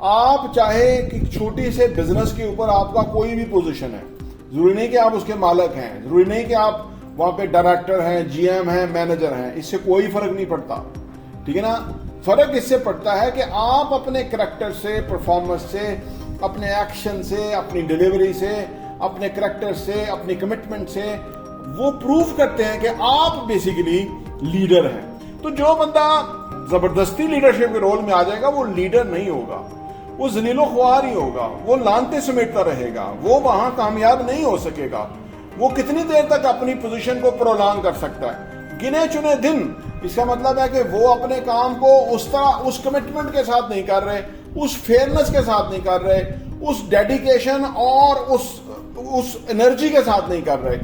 آپ چاہے کہ چھوٹی سے بزنس کے اوپر آپ کا کوئی بھی پوزیشن ہے، ضروری نہیں کہ آپ اس کے مالک ہیں، ضروری نہیں کہ آپ وہاں پہ ڈائریکٹر ہیں، جی ایم ہیں، مینیجر ہیں، اس سے کوئی فرق نہیں پڑتا، ٹھیک ہے نا؟ فرق اس سے پڑتا ہے کہ آپ اپنے کریکٹر سے، پرفارمنس سے، اپنے ایکشن سے، اپنی ڈیلیوری سے، اپنے کریکٹر سے، اپنی کمٹمنٹ سے وہ پروف کرتے ہیں کہ آپ بیسیکلی لیڈر ہیں۔ تو جو بندہ زبردستی لیڈرشپ کے رول میں آ جائے گا وہ لیڈر نہیں ہوگا، وہ ذلیل و خوار ہی ہوگا، وہ لانتے سمیٹتا رہے گا، وہ وہاں کامیاب نہیں ہو سکے گا۔ وہ کتنی دیر تک اپنی پوزیشن کو پرولانگ کر سکتا ہے؟ گنے چنے دن۔ اس کا مطلب ہے کہ وہ اپنے کام کو اس طرح، اس کمٹمنٹ کے ساتھ نہیں کر رہے، اس فیئرنس کے ساتھ نہیں کر رہے، اس ڈیڈیکیشن اور اس انرجی کے ساتھ نہیں کر رہے۔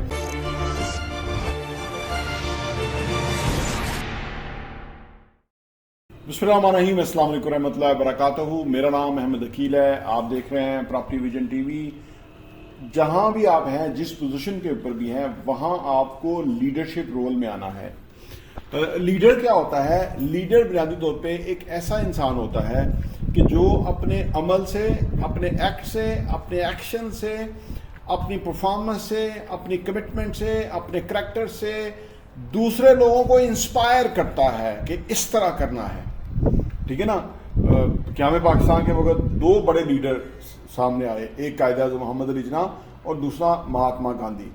بسم اللہ الرحمن الرحیم، السلام علیکم ورحمۃ اللہ وبرکاتہ۔ میرا نام احمد عقیل ہے، آپ دیکھ رہے ہیں پراپرٹی ویژن ٹی وی۔ جہاں بھی آپ ہیں، جس پوزیشن کے اوپر بھی ہیں، وہاں آپ کو لیڈرشپ رول میں آنا ہے۔ لیڈر کیا ہوتا ہے؟ لیڈر بنیادی طور پہ ایک ایسا انسان ہوتا ہے کہ جو اپنے عمل سے، اپنے ایکٹ سے، اپنے ایکشن سے، اپنی پرفارمنس سے، اپنی کمٹمنٹ سے، اپنے کریکٹر سے دوسرے لوگوں کو انسپائر کرتا ہے کہ اس طرح کرنا ہے، ٹھیک ہے نا؟ قیام پاکستان کے وقت دو بڑے لیڈر سامنے آئے، ایک قائد اعظم محمد علی جناح اور دوسرا مہاتما گاندھی۔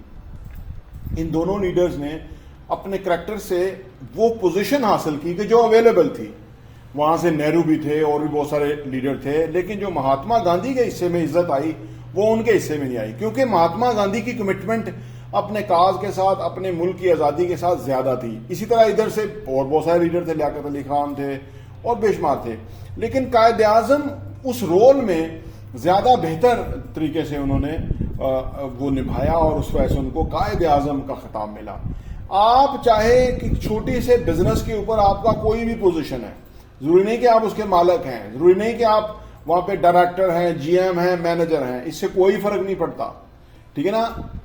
ان دونوں لیڈرز نے اپنے کریکٹر سے وہ پوزیشن حاصل کی کہ جو اویلیبل تھی۔ وہاں سے نہرو بھی تھے اور بھی بہت سارے لیڈر تھے، لیکن جو مہاتما گاندھی کے حصے میں عزت آئی وہ ان کے حصے میں نہیں آئی، کیونکہ مہاتما گاندھی کی کمٹمنٹ اپنے کاز کے ساتھ، اپنے ملک کی آزادی کے ساتھ زیادہ تھی۔ اسی طرح ادھر سے اور بہت سارے لیڈر تھے، لیاقت علی خان تھے اور بے شمار تھے، لیکن قائد اعظم اس رول میں زیادہ بہتر طریقے سے انہوں نے وہ نبھایا اور اس وجہ سے ان کو قائد اعظم کا خطاب ملا۔ آپ چاہے کہ چھوٹی سے بزنس کے اوپر آپ کا کوئی بھی پوزیشن ہے، ضروری نہیں کہ آپ اس کے مالک ہیں، ضروری نہیں کہ آپ وہاں پہ ڈائریکٹر ہیں، جی ایم ہیں، مینیجر ہیں، اس سے کوئی فرق نہیں پڑتا، ٹھیک ہے نا؟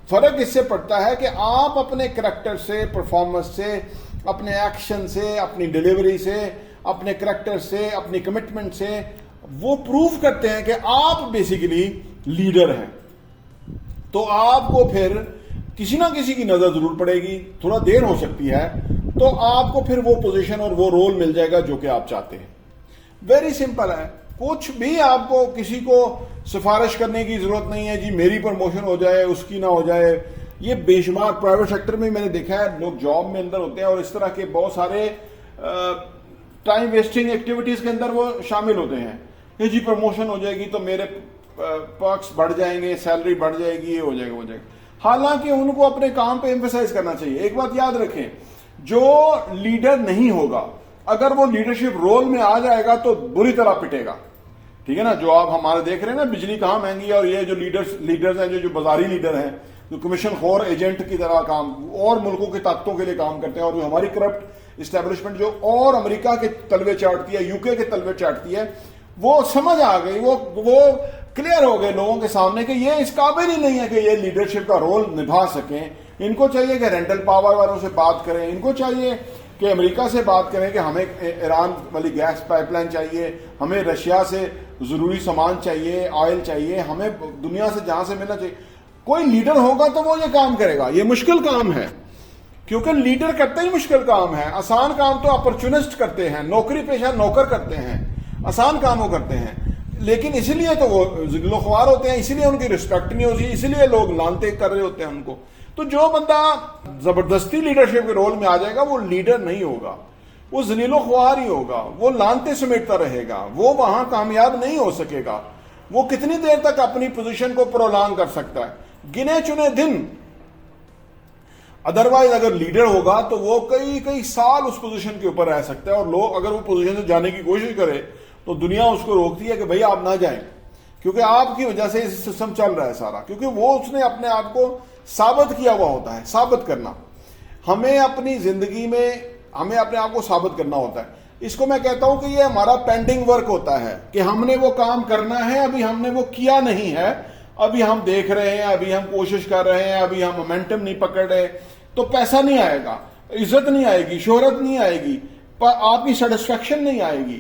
فرق اس سے پڑتا ہے کہ آپ اپنے کریکٹر سے، پرفارمنس سے، اپنے ایکشن سے، اپنی ڈیلیوری سے، اپنے کریکٹر سے، اپنی کمٹمنٹ سے وہ پروف کرتے ہیں کہ آپ بیسیکلی لیڈر ہیں۔ تو آپ کو پھر کسی نہ کسی کی نظر ضرور پڑے گی، تھوڑا دیر ہو سکتی ہے، تو آپ کو پھر وہ پوزیشن اور وہ رول مل جائے گا جو کہ آپ چاہتے ہیں۔ ویری سمپل ہے، کچھ بھی آپ کو کسی کو سفارش کرنے کی ضرورت نہیں ہے، جی میری پروموشن ہو جائے، اس کی نہ ہو جائے۔ یہ بے شمار پرائیویٹ سیکٹر میں میں نے دیکھا ہے، لوگ جاب میں اندر ہوتے ہیں اور اس طرح کے بہت سارے ٹائم ویسٹنگ ایکٹیویٹیز کے اندر وہ شامل ہوتے ہیں کہ جی پروموشن ہو جائے گی تو میرے پرکس بڑھ جائیں گے، سیلری بڑھ جائے گی، یہ ہو جائے گا، وہ ہو جائے گا۔ حالانکہ ان کو اپنے کام پہ ایمفسائز کرنا چاہیے۔ ایک بات یاد رکھیں، جو لیڈر نہیں ہوگا اگر وہ لیڈرشپ رول میں آ جائے گا تو بری طرح پٹے گا، ٹھیک ہے نا؟ جو آپ ہمارے دیکھ رہے ہیں نا، بجلی کہاں مہنگی ہے، اور یہ جو لیڈرز ہیں، جو بازاری لیڈر ہیں، جو کمیشن خور ایجنٹ کی طرح کام اور ملکوں کے طاقتوں کے لیے کام کرتے ہیں، اور جو ہماری کرپٹ اسٹیبلشمنٹ جو اور امریکہ کے تلوے چاٹتی ہے، یو کے تلوے چاٹتی ہے، وہ سمجھ آ گئی، وہ کلیئر ہو گئے لوگوں کے سامنے کہ یہ اس قابل ہی نہیں ہے کہ یہ لیڈرشپ کا رول نبھا سکیں۔ ان کو چاہیے کہ رینٹل پاور والوں سے بات کریں، ان کو چاہیے کہ امریکہ سے بات کریں کہ ہمیں ایران والی گیس پائپ لائن چاہیے، ہمیں رشیا سے ضروری سامان چاہیے، آئل چاہیے، ہمیں دنیا سے جہاں سے ملنا چاہیے۔ کوئی لیڈر ہوگا تو وہ یہ کام کرے گا۔ یہ مشکل کام ہے، کیونکہ لیڈر کرتے ہی مشکل کام ہے۔ آسان کام تو اپرچونسٹ کرتے ہیں، نوکری پیشہ نوکر کرتے ہیں، آسان کاموں کرتے ہیں، لیکن اسی لیے تو وہ ذلیل و خوار ہوتے ہیں، اسی لیے ان کی رسپیکٹ نہیں ہوتی، اسی لیے لوگ لانتے کر رہے ہوتے ہیں ان کو۔ تو جو بندہ زبردستی لیڈرشپ کے رول میں آ جائے گا وہ لیڈر نہیں ہوگا، وہ ذلیل و خوار ہی ہوگا، وہ لانتے سمیٹتا رہے گا، وہ وہاں کامیاب نہیں ہو سکے گا۔ وہ کتنی دیر تک اپنی پوزیشن کو پرولانگ کر سکتا ہے؟ گنے چنے دن۔ ادروائز اگر لیڈر ہوگا تو وہ کئی سال اس پوزیشن کے اوپر رہ سکتا ہے، اور لوگ اگر وہ پوزیشن سے جانے کی کوشش کرے تو دنیا اس کو روکتی ہے کہ بھئی آپ نہ جائیں، کیونکہ آپ کی وجہ سے اس سسٹم چل رہا ہے سارا، کیونکہ وہ اس نے اپنے آپ کو ثابت کیا ہوا ہوتا ہے۔ ثابت کرنا، ہمیں اپنی زندگی میں ہمیں اپنے آپ کو ثابت کرنا ہوتا ہے۔ اس کو میں کہتا ہوں کہ یہ ہمارا پینڈنگ ورک ہوتا ہے کہ ہم نے وہ کام کرنا ہے، ابھی ہم نے وہ کیا نہیں ہے، ابھی ہم دیکھ رہے ہیں، ابھی ہم کوشش کر رہے ہیں، ابھی ہم مومنٹم نہیں پکڑ رہے، تو پیسہ نہیں آئے گا، عزت نہیں آئے گی، شہرت نہیں آئے گی، آپ کی سیٹسفیکشن نہیں آئے گی۔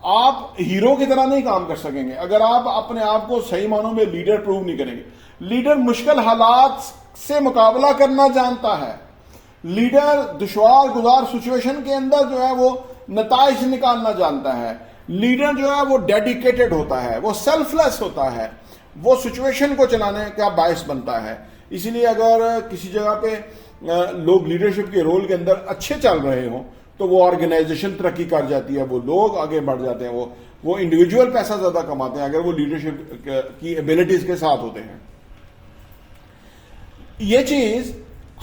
آپ ہیرو کی طرح نہیں کام کر سکیں گے اگر آپ اپنے آپ کو صحیح معنوں میں لیڈر پروو نہیں کریں گے. لیڈر مشکل حالات سے مقابلہ کرنا جانتا ہے. لیڈر دشوار گزار سچویشن کے اندر جو ہے وہ نتائج نکالنا جانتا ہے. لیڈر جو ہے وہ ڈیڈیکیٹڈ ہوتا ہے, وہ سیلف لیس ہوتا ہے, وہ سچویشن کو چلانے کا باعث بنتا ہے. اسی لیے اگر کسی جگہ پہ لوگ لیڈرشپ کے رول کے اندر اچھے چل رہے ہوں تو وہ آرگنائزیشن ترقی کر جاتی ہے, وہ لوگ آگے بڑھ جاتے ہیں, وہ انڈیویجول پیسہ زیادہ کماتے ہیں اگر وہ لیڈرشپ کی ایبلٹیز کے ساتھ ہوتے ہیں. یہ چیز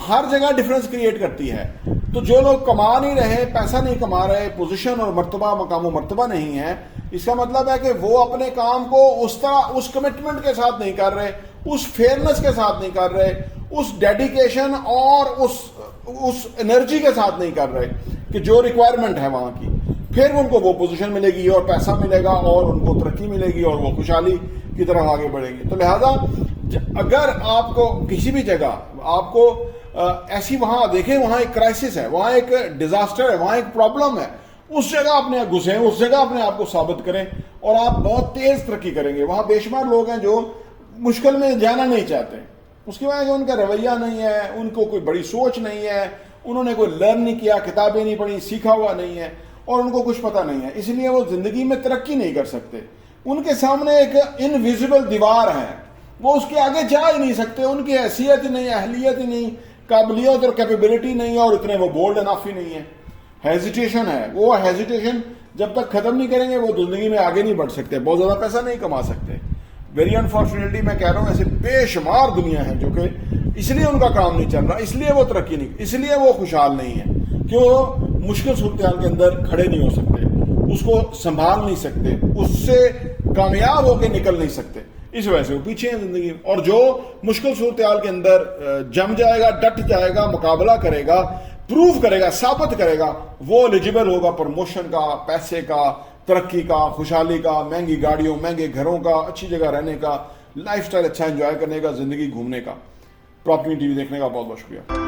ہر جگہ ڈفرنس کریٹ کرتی ہے. تو جو لوگ کما نہیں رہے, پیسہ نہیں کما رہے, پوزیشن اور مرتبہ مقام و مرتبہ نہیں ہے, اس کا مطلب ہے کہ وہ اپنے کام کو اس طرح اس کمٹمنٹ کے ساتھ نہیں کر رہے, اس فیئرنس کے ساتھ نہیں کر رہے, اس ڈیڈیکیشن اور اس انرجی کے ساتھ نہیں کر رہے کہ جو ریکوائرمنٹ ہے وہاں کی. پھر ان کو وہ پوزیشن ملے گی اور پیسہ ملے گا اور ان کو ترقی ملے گی اور وہ خوشحالی کی طرف آگے بڑھیں گے. تو لہذا اگر آپ کو کسی بھی جگہ آپ کو ایسی وہاں دیکھیں وہاں ایک کرائسس ہے, وہاں ایک ڈیزاسٹر ہے, وہاں ایک پرابلم ہے, اس جگہ اپنے گھسیں, اس جگہ اپنے آپ کو ثابت کریں اور آپ بہت تیز ترقی کریں گے. وہاں بے شمار لوگ ہیں جو مشکل میں جانا نہیں چاہتے, اس کی وجہ سے ان کا رویہ نہیں ہے, ان کو کوئی بڑی سوچ نہیں ہے, انہوں نے کوئی لرن نہیں کیا, کتابیں نہیں پڑھی, سیکھا ہوا نہیں ہے اور ان کو کچھ پتہ نہیں ہے, اس لیے وہ زندگی میں ترقی نہیں کر سکتے. ان کے سامنے ایک انویزیبل دیوار ہے, وہ اس کے آگے جا ہی نہیں سکتے, ان کی حیثیت ہی نہیں, اہلیت ہی نہیں, قابلیت اور کیپیبلٹی نہیں ہے اور اتنے وہ بولڈ انف ہی نہیں ہے. ہیزیٹیشن ہے, وہ ہیزیٹیشن جب تک ختم نہیں کریں گے وہ زندگی میں آگے نہیں بڑھ سکتے, بہت زیادہ پیسہ نہیں کما سکتے. ویری انفارچونیٹلی میں کہہ رہا ہوں ایسے بے شمار دنیا ہے جو کہ اس لیے ان کا کام نہیں چل رہا, اس لیے وہ ترقی نہیں, اس لیے وہ خوشحال نہیں ہے کہ وہ مشکل صورتحال کے اندر کھڑے نہیں ہو سکتے, اس کو سنبھال نہیں سکتے, اس سے کامیاب ہو کے نکل نہیں سکتے, اس وجہ سے وہ پیچھے ہیں زندگی. اور جو مشکل صورتحال کے اندر جم جائے گا, ڈٹ جائے گا, مقابلہ کرے گا, پروف کرے گا, ثابت کرے گا, وہ ایلیجیبل ہوگا پروموشن کا, پیسے کا, ترقی کا, خوشحالی کا, مہنگی گاڑیوں, مہنگے گھروں کا, اچھی جگہ رہنے کا, لائف سٹائل اچھا انجوائے کرنے کا, زندگی گھومنے کا. پراپرٹی ٹی وی دیکھنے کا بہت بہت شکریہ.